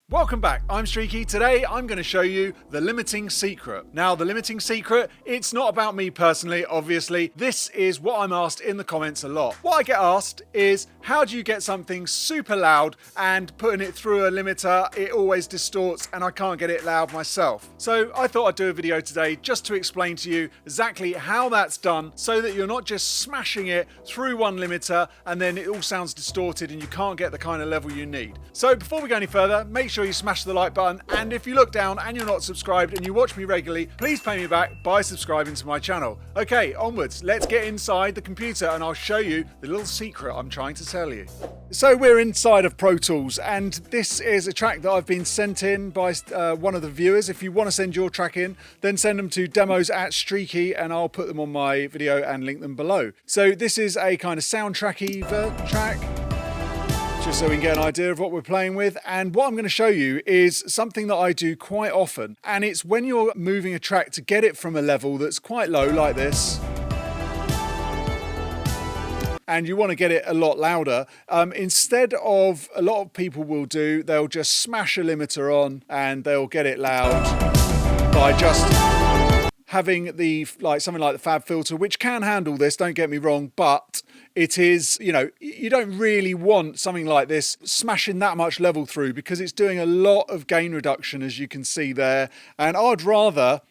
Welcome back, I'm Streaky. Today I'm going to show you the limiting secret. Now the limiting secret, it's not about me personally, obviously. This is what I'm asked in the comments a lot. What I get asked is, how do you get something super loud and putting it through a limiter, it always distorts and I can't get it loud myself. So I thought I'd do a video today just to explain to you exactly how that's done so that you're not just smashing it through one limiter and then it all sounds distorted and you can't get the kind of level you need. So before we go any further, make sure you smash the like button, and if you look down and you're not subscribed and you watch me regularly, please pay me back by subscribing to my channel. Okay, onwards, let's get inside the computer and I'll show you the little secret I'm trying to tell you. So we're inside of Pro Tools, and this is a track that I've been sent in by one of the viewers. If you want to send your track in, then send them to demos@Streaky and I'll put them on my video and link them below. So this is a kind of soundtracky track, just so we can get an idea of what we're playing with. And what I'm going to show you is something that I do quite often, and it's when you're moving a track to get it from a level that's quite low like this and you want to get it a lot louder, instead of, a lot of people will do, they'll just smash a limiter on and they'll get it loud by just having the something like the Fab filter, which can handle this, don't get me wrong, but it is, you know, you don't really want something like this smashing that much level through because it's doing a lot of gain reduction, as you can see there. And I'd rather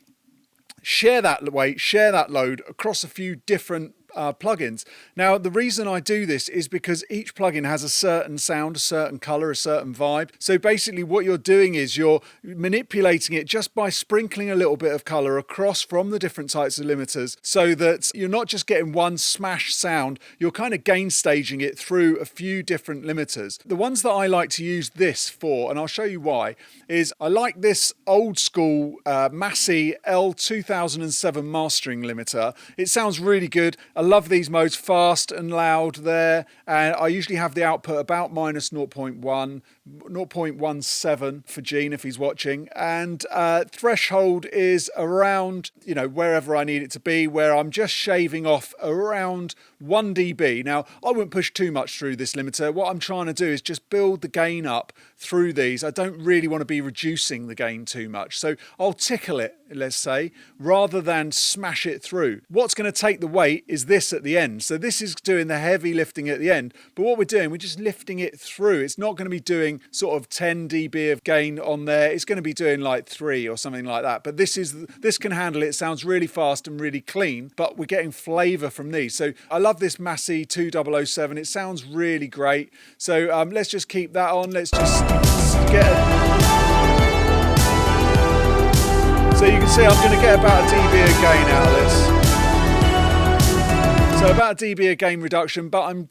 share that weight, share that load across a few different plugins. Now, the reason I do this is because each plugin has a certain sound, a certain color, a certain vibe. So basically what you're doing is you're manipulating it just by sprinkling a little bit of color across from the different types of limiters, so that you're not just getting one smash sound, you're kind of gain staging it through a few different limiters. The ones that I like to use this for, and I'll show you why, is I like this old school Massey L2007 mastering limiter. It sounds really good. I love these modes, fast and loud there, and I usually have the output about minus 0.1, 0.17 for Gene if he's watching, and threshold is around, you know, wherever I need it to be, where I'm just shaving off around 1 dB. Now, I wouldn't push too much through this limiter. What I'm trying to do is just build the gain up through these. I don't really want to be reducing the gain too much, so I'll tickle it, let's say, rather than smash it through. What's going to take the weight is this at the end. So this is doing the heavy lifting at the end, but what we're doing, we're just lifting it through. It's not going to be doing sort of 10 dB of gain on there. It's going to be doing like 3 or something like that, but this can handle it. It sounds really fast and really clean, but we're getting flavor from these. So I love this Massey 2007. It sounds really great. So let's just keep that on. Let's just get so you can see I'm going to get about a dB of gain out of this. So about a dB of gain reduction, but I'm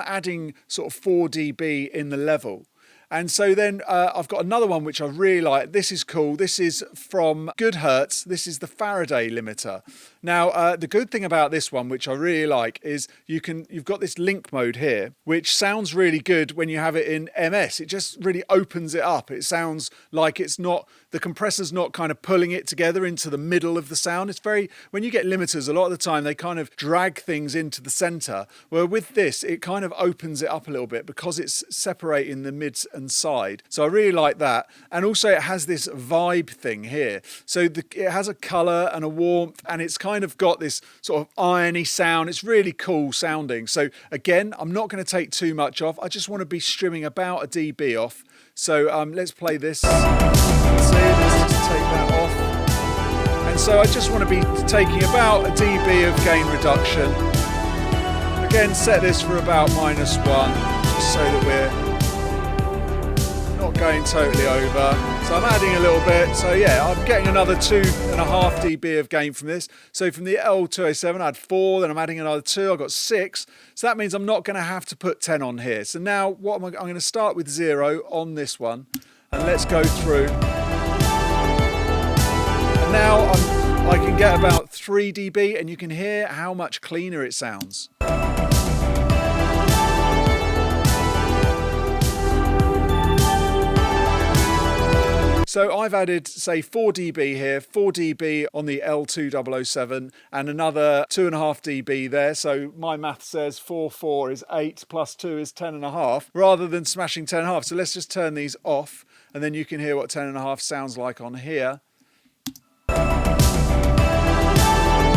adding sort of 4 dB in the level. And so then I've got another one which I really like. This is cool. This is from Goodhertz. This is the Faraday limiter. Now, the good thing about this one, which I really like, is you've got this link mode here, which sounds really good when you have it in MS. It just really opens it up. It sounds like the compressor's not kind of pulling it together into the middle of the sound. When you get limiters, a lot of the time they kind of drag things into the center, where with this, it kind of opens it up a little bit because it's separating the mids and side. So I really like that. And also it has this vibe thing here. So it has a color and a warmth, and it's kind of got this sort of irony sound. It's really cool sounding. So again, I'm not going to take too much off. I just want to be strimming about a dB off. So let's play this. Let's just take that off. And so I just want to be taking about a dB of gain reduction. Again, set this for about -1, just so that we're not going totally over. So I'm adding a little bit. So yeah, I'm getting another 2.5 dB of gain from this. So from the L207 I had 4, then I'm adding another 2, I've got 6. So that means I'm not going to have to put 10 on here. So now what I'm going to start with 0 on this one, and let's go through. And now I can get about 3 dB, and you can hear how much cleaner it sounds. So I've added, say, 4 dB here, 4 dB on the L2007, and another 2.5 dB there. So my math says 4 is 8 plus 2 is 10.5, rather than smashing 10.5. So let's just turn these off. and then you can hear what 10.5 sounds like on here.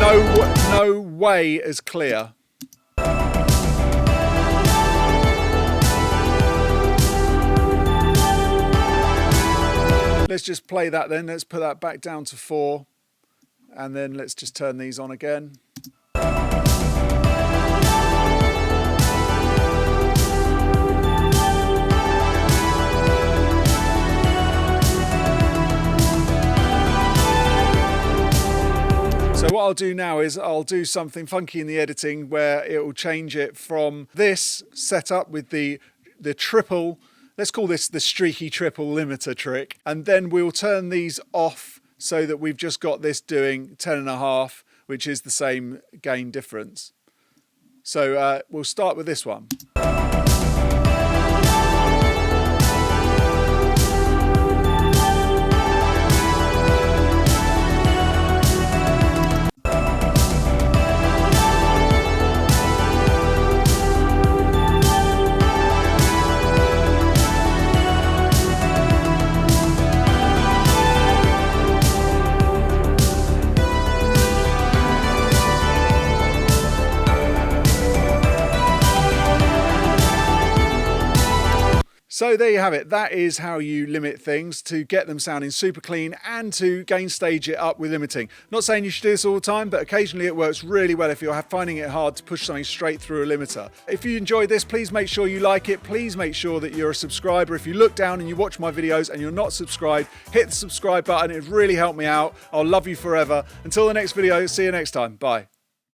No way as clear. Let's just play that then. Let's put that back down to 4. And then let's just turn these on again. So what I'll do now is I'll do something funky in the editing where it will change it from this setup with the triple, let's call this the streaky triple limiter trick, and then we'll turn these off so that we've just got this doing 10.5, which is the same gain difference. So we'll start with this one. So there you have it. That is how you limit things to get them sounding super clean and to gain stage it up with limiting. Not saying you should do this all the time, but occasionally it works really well if you're finding it hard to push something straight through a limiter. If you enjoyed this, please make sure you like it. Please make sure that you're a subscriber. If you look down and you watch my videos and you're not subscribed, hit the subscribe button. It really helped me out. I'll love you forever. Until the next video, see you next time. Bye.